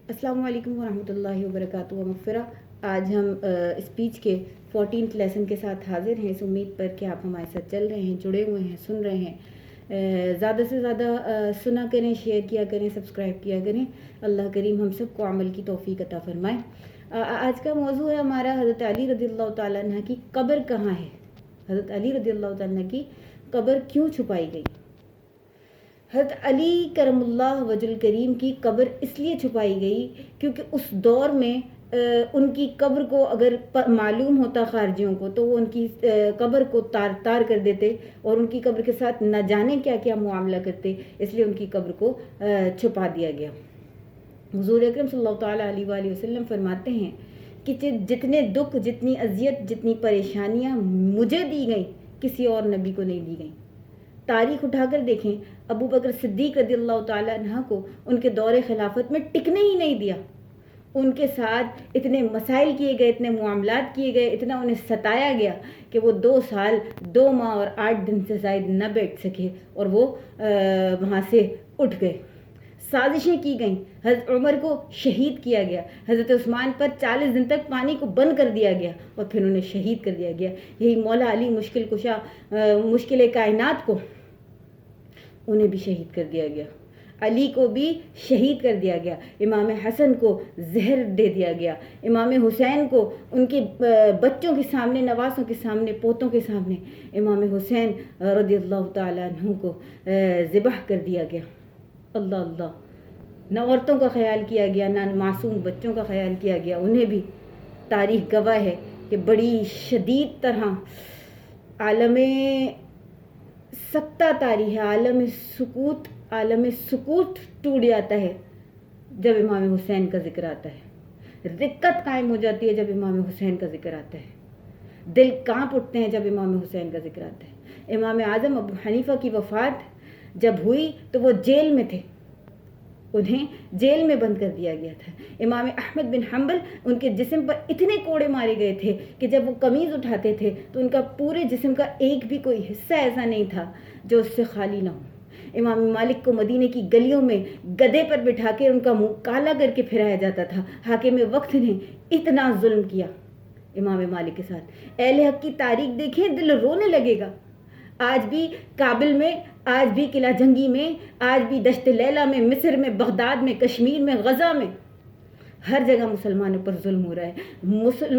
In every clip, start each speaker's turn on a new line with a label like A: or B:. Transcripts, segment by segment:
A: السلام علیکم ورحمۃ اللہ وبرکاتہ و مغفرہ۔ آج ہم اسپیچ کے 14th لیسن کے ساتھ حاضر ہیں، اس امید پر کہ آپ ہمارے ساتھ چل رہے ہیں، جڑے ہوئے ہیں، سن رہے ہیں۔ زیادہ سے زیادہ سنا کریں، شیئر کیا کریں، سبسکرائب کیا کریں۔ اللہ کریم ہم سب کو عمل کی توفیق عطا فرمائے۔ آج کا موضوع ہے ہمارا حضرت علی رضی اللہ تعالیٰ عنہ کی قبر کہاں ہے؟ حضرت علی رضی اللہ تعالیٰ عنہ کی قبر کیوں چھپائی گئی؟ حضرت علی کرم اللہ وجہ الکریم کی قبر اس لیے چھپائی گئی کیونکہ اس دور میں ان کی قبر کو اگر معلوم ہوتا خارجیوں کو تو وہ ان کی قبر کو تار کر دیتے اور ان کی قبر کے ساتھ نہ جانے کیا کیا معاملہ کرتے، اس لیے ان کی قبر کو چھپا دیا گیا۔ حضور اکرم صلی اللہ تعالیٰ علیہ وآلہ وسلم فرماتے ہیں کہ جتنے دکھ، جتنی اذیت، جتنی پریشانیاں مجھے دی گئیں کسی اور نبی کو نہیں دی گئیں۔ تاریخ اٹھا کر دیکھیں، ابو بکر صدیق رضی اللہ تعالیٰ عنہ کو ان کے دور خلافت میں ٹکنے ہی نہیں دیا۔ ان کے ساتھ اتنے مسائل کیے گئے، اتنے معاملات کیے گئے، اتنا انہیں ستایا گیا کہ وہ 2 سال 2 ماہ اور 8 دن سے زائد نہ بیٹھ سکے اور وہ وہاں سے اٹھ گئے۔ سازشیں کی گئیں، حضرت عمر کو شہید کیا گیا، حضرت عثمان پر 40 دن تک پانی کو بند کر دیا گیا اور پھر انہیں شہید کر دیا گیا۔ یہی مولا علی مشکل کشا، مشکل کائنات کو انہیں بھی شہید کر دیا گیا، علی کو بھی شہید کر دیا گیا، امام حسن کو زہر دے دیا گیا، امام حسین کو ان کے بچوں کے سامنے، نواسوں کے سامنے، پوتوں کے سامنے امام حسین رضی اللہ تعالیٰ عنہ کو ذبح کر دیا گیا۔ اللہ اللہ، نہ عورتوں کا خیال کیا گیا، نہ معصوم بچوں کا خیال کیا گیا۔ انہیں بھی تاریخ گواہ ہے کہ بڑی شدید طرح عالم سکتہ تاری ہے، عالم سکوت ٹوٹ جاتا ہے جب امام حسین کا ذکر آتا ہے، رقت قائم ہو جاتی ہے جب امام حسین کا ذکر آتا ہے، دل کانپ اٹھتے ہیں جب امام حسین کا ذکر آتا ہے۔ امام اعظم ابو حنیفہ کی وفات جب ہوئی تو وہ جیل میں تھے، انہیں جیل میں بند کر دیا گیا تھا۔ امام احمد بن حنبل، ان کے جسم پر اتنے کوڑے مارے گئے تھے کہ جب وہ قمیض اٹھاتے تھے تو ان کا پورے جسم کا ایک بھی کوئی حصہ ایسا نہیں تھا جو اس سے خالی نہ ہو۔ امام مالک کو مدینے کی گلیوں میں گدھے پر بٹھا کے ان کا منہ کالا کر کے پھرایا جاتا تھا۔ حاکم وقت نے اتنا ظلم کیا امام مالک کے ساتھ۔ اہل حق کی تاریخ دیکھیں، دل رونے لگے گا۔ آج بھی کابل میں، آج بھی قلعہ جنگی میں، آج بھی دشت لیلہ میں، مصر میں، بغداد میں، کشمیر میں، غزہ میں، ہر جگہ مسلمانوں پر ظلم ہو رہا ہے۔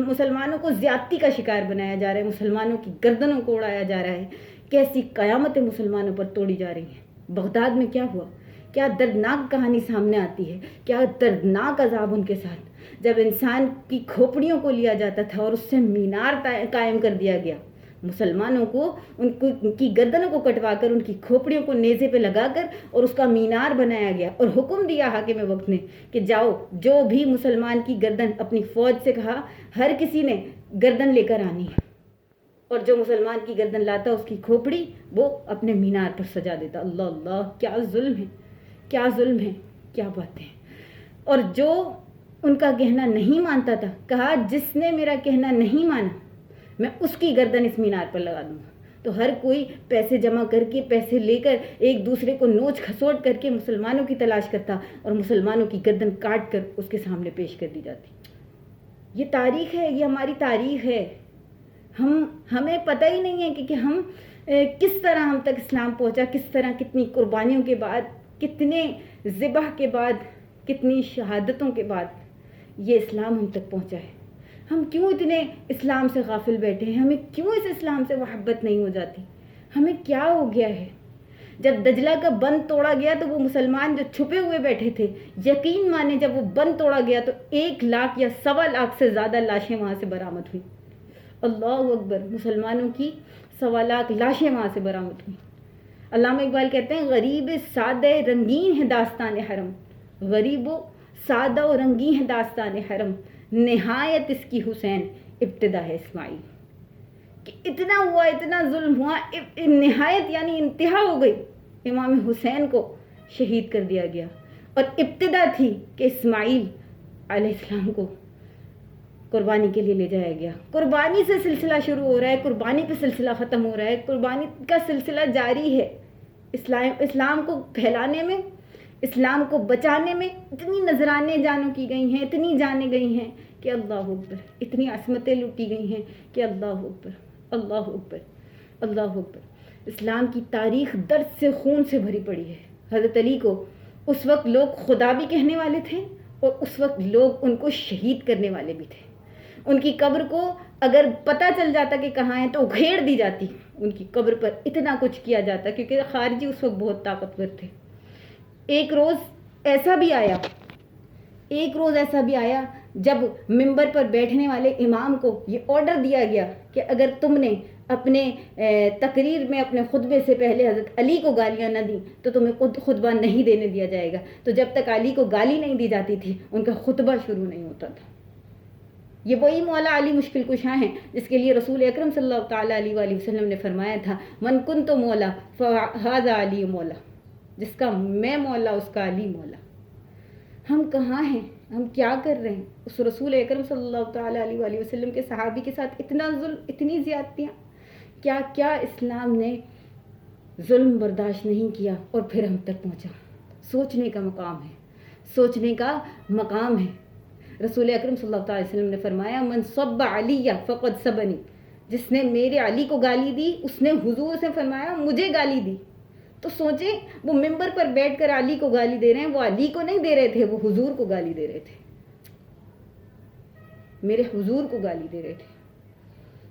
A: مسلمانوں کو زیادتی کا شکار بنایا جا رہا ہے، مسلمانوں کی گردنوں کو اڑایا جا رہا ہے۔ کیسی قیامتیں مسلمانوں پر توڑی جا رہی ہیں۔ بغداد میں کیا ہوا؟ کیا دردناک کہانی سامنے آتی ہے، کیا دردناک عذاب ان کے ساتھ، جب انسان کی کھوپڑیوں کو لیا جاتا تھا اور اس سے مینار قائم کر دیا گیا۔ مسلمانوں کو ان کی گردنوں کو کٹوا کر، ان کی کھوپڑیوں کو نیزے پہ لگا کر اور اس کا مینار بنایا گیا، اور حکم دیا حاکم وقت نے کہ جاؤ، جو بھی مسلمان کی گردن، اپنی فوج سے کہا ہر کسی نے گردن لے کر آنی ہے، اور جو مسلمان کی گردن لاتا اس کی کھوپڑی وہ اپنے مینار پر سجا دیتا۔ اللہ اللہ، کیا ظلم ہے، کیا ظلم ہے، کیا باتیں ہیں۔ اور جو ان کا کہنا نہیں مانتا تھا، کہا جس نے میرا کہنا نہیں مانا میں اس کی گردن اس مینار پر لگا دوں گا۔ تو ہر کوئی پیسے جمع کر کے، پیسے لے کر، ایک دوسرے کو نوچ کھسوٹ کر کے مسلمانوں کی تلاش کرتا اور مسلمانوں کی گردن کاٹ کر اس کے سامنے پیش کر دی جاتی۔ یہ تاریخ ہے، یہ ہماری تاریخ ہے۔ ہمیں پتہ ہی نہیں ہے کہ ہم کس طرح ہم تک اسلام پہنچا، کس طرح، کتنی قربانیوں کے بعد، کتنے ذبح کے بعد، کتنی شہادتوں کے بعد یہ اسلام ہم تک پہنچا ہے۔ ہم کیوں اتنے اسلام سے غافل بیٹھے ہیں؟ ہمیں کیوں اس اسلام سے محبت نہیں ہو جاتی؟ ہمیں کیا ہو گیا ہے؟ جب دجلہ کا بند توڑا گیا تو وہ مسلمان جو چھپے ہوئے بیٹھے تھے، یقین مانے جب وہ بند توڑا گیا تو 1 لاکھ یا 1.25 لاکھ سے زیادہ لاشیں وہاں سے برآمد ہوئی۔ اللہ اکبر، مسلمانوں کی 1.25 لاکھ لاشیں وہاں سے برآمد ہوئی۔ علامہ اقبال کہتے ہیں غریب سادہ رنگین ہے داستان حرم، غریب و سادہ و رنگین ہے داستان حرم، نہایت اس کی حسین ابتدا ہے اسماعیل۔ کہ اتنا ہوا، اتنا ظلم ہوا، نہایت یعنی انتہا ہو گئی، امام حسین کو شہید کر دیا گیا، اور ابتدا تھی کہ اسماعیل علیہ السلام کو قربانی کے لیے لے جایا گیا۔ قربانی سے سلسلہ شروع ہو رہا ہے، قربانی پہ سلسلہ ختم ہو رہا ہے، قربانی کا سلسلہ جاری ہے۔ اسلام کو پھیلانے میں، اسلام کو بچانے میں اتنی نذرانے جانوں کی گئی ہیں، اتنی جانیں گئی ہیں کہ اللہ اکبر، اتنی عصمتیں لوٹی گئی ہیں کہ اللہ اکبر، اللہ اکبر، اللہ اکبر۔ اسلام کی تاریخ درد سے، خون سے بھری پڑی ہے۔ حضرت علی کو اس وقت لوگ خدا بھی کہنے والے تھے اور اس وقت لوگ ان کو شہید کرنے والے بھی تھے۔ ان کی قبر کو اگر پتہ چل جاتا کہ کہاں ہے تو گھیڑ دی جاتی، ان کی قبر پر اتنا کچھ کیا جاتا، کیونکہ خارجی اس وقت بہت طاقتور تھے۔ ایک روز ایسا بھی آیا جب ممبر پر بیٹھنے والے امام کو یہ آرڈر دیا گیا کہ اگر تم نے اپنے تقریر میں، اپنے خطبے سے پہلے حضرت علی کو گالیاں نہ دیں تو تمہیں خطبہ نہیں دینے دیا جائے گا۔ تو جب تک علی کو گالی نہیں دی جاتی تھی ان کا خطبہ شروع نہیں ہوتا تھا۔ یہ وہی مولا علی مشکل کشا ہیں جس کے لیے رسول اکرم صلی اللہ تعالیٰ علیہ وآلہ وسلم نے فرمایا تھا من کنت مولا فہذا علی مولا، جس کا میں مولا اس کا علی مولا۔ ہم کہاں ہیں؟ ہم کیا کر رہے ہیں؟ اس رسول اکرم صلی اللہ تعالیٰ علیہ وآلہ وسلم کے صحابی کے ساتھ اتنا ظلم، اتنی زیادتیاں، کیا اسلام نے ظلم برداشت نہیں کیا اور پھر ہم تک پہنچا۔ سوچنے کا مقام ہے، سوچنے کا مقام ہے۔ رسول اکرم صلی اللہ علیہ وسلم نے فرمایا من صب علی فقد سبنی، جس نے میرے علی کو گالی دی اس نے حضور سے فرمایا مجھے گالی دی۔ تو سوچیں وہ ممبر پر بیٹھ کر علی کو گالی دے رہے ہیں، وہ علی کو نہیں دے رہے تھے، وہ حضور کو گالی دے رہے تھے، میرے حضور کو گالی دے رہے تھے۔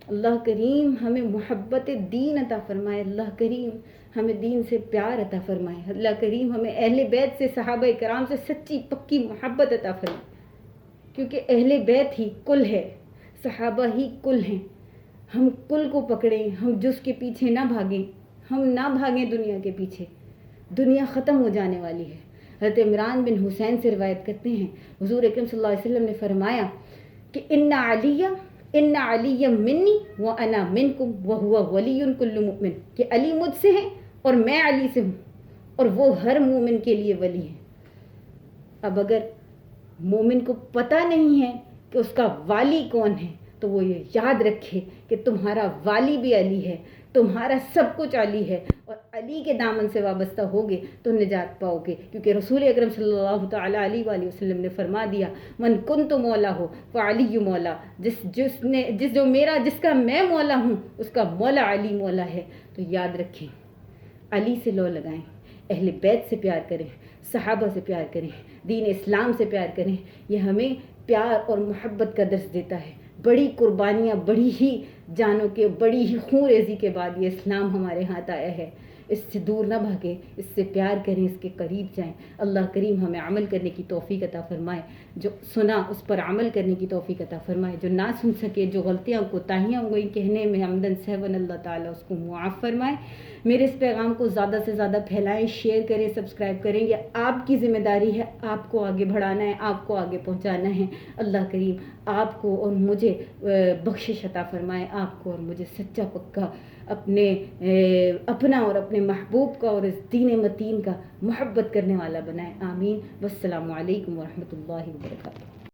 A: اللہ کریم ہمیں محبت دین عطا فرمائے، اللہ کریم ہمیں دین سے پیار عطا فرمائے، اللہ کریم ہمیں اہل بیت سے، صحابہ کرام سے سچی پکی محبت عطا فرمائے، کیونکہ اہل بیت ہی کل ہے، صحابہ ہی کل ہیں۔ ہم کل کو پکڑیں، ہم جز کے پیچھے نہ بھاگیں، ہم نہ بھاگیں دنیا کے پیچھے، دنیا ختم ہو جانے والی ہے۔ حضرت عمران بن حسین سے روایت کرتے ہیں حضور اکرم صلی اللہ علیہ وسلم نے فرمایا کہ ان علی منی وانا منکم وہو ولی کل مؤمن، کہ علی مجھ سے ہیں اور میں علی سے ہوں اور وہ ہر مومن کے لیے ولی ہیں۔ اب اگر مومن کو پتہ نہیں ہے کہ اس کا والی کون ہے تو وہ یہ یاد رکھے کہ تمہارا والی بھی علی ہے، تمہارا سب کچھ علی ہے، اور علی کے دامن سے وابستہ ہوگے تو نجات پاؤ گے، کیونکہ رسول اکرم صلی اللہ تعالیٰ علیہ وآلہ وسلم نے فرما دیا من کنت مولا ہو فعلی مولا، جس کا میں مولا ہوں اس کا مولا علی مولا ہے۔ تو یاد رکھیں، علی سے لو لگائیں، اہل بیت سے پیار کریں، صحابہ سے پیار کریں، دین اسلام سے پیار کریں۔ یہ ہمیں پیار اور محبت کا درس دیتا ہے۔ بڑی قربانیاں، بڑی ہی جانوں کے، بڑی ہی خون ریزی کے بعد یہ اسلام ہمارے ہاتھ آیا ہے۔ اس سے دور نہ بھاگیں، اس سے پیار کریں، اس کے قریب جائیں۔ اللہ کریم ہمیں عمل کرنے کی توفیق عطا فرمائے، جو سنا اس پر عمل کرنے کی توفیق عطا فرمائے، جو نہ سن سکے، جو غلطیاں کوتاہیاں ہو گئی کہنے میں عمدن سہون، اللہ تعالیٰ اس کو معاف فرمائے۔ میرے اس پیغام کو زیادہ سے زیادہ پھیلائیں، شیئر کریں، سبسکرائب کریں، یہ آپ کی ذمہ داری ہے، آپ کو آگے بڑھانا ہے، آپ کو آگے پہنچانا ہے۔ اللہ کریم آپ کو اور مجھے بخشش عطا فرمائے، آپ کو اور مجھے سچا پکا اپنا اور اپنے محبوب کا اور اس دین متین کا محبت کرنے والا بنائے۔ آمین۔ والسلام علیکم ورحمۃ اللہ وبرکاتہ۔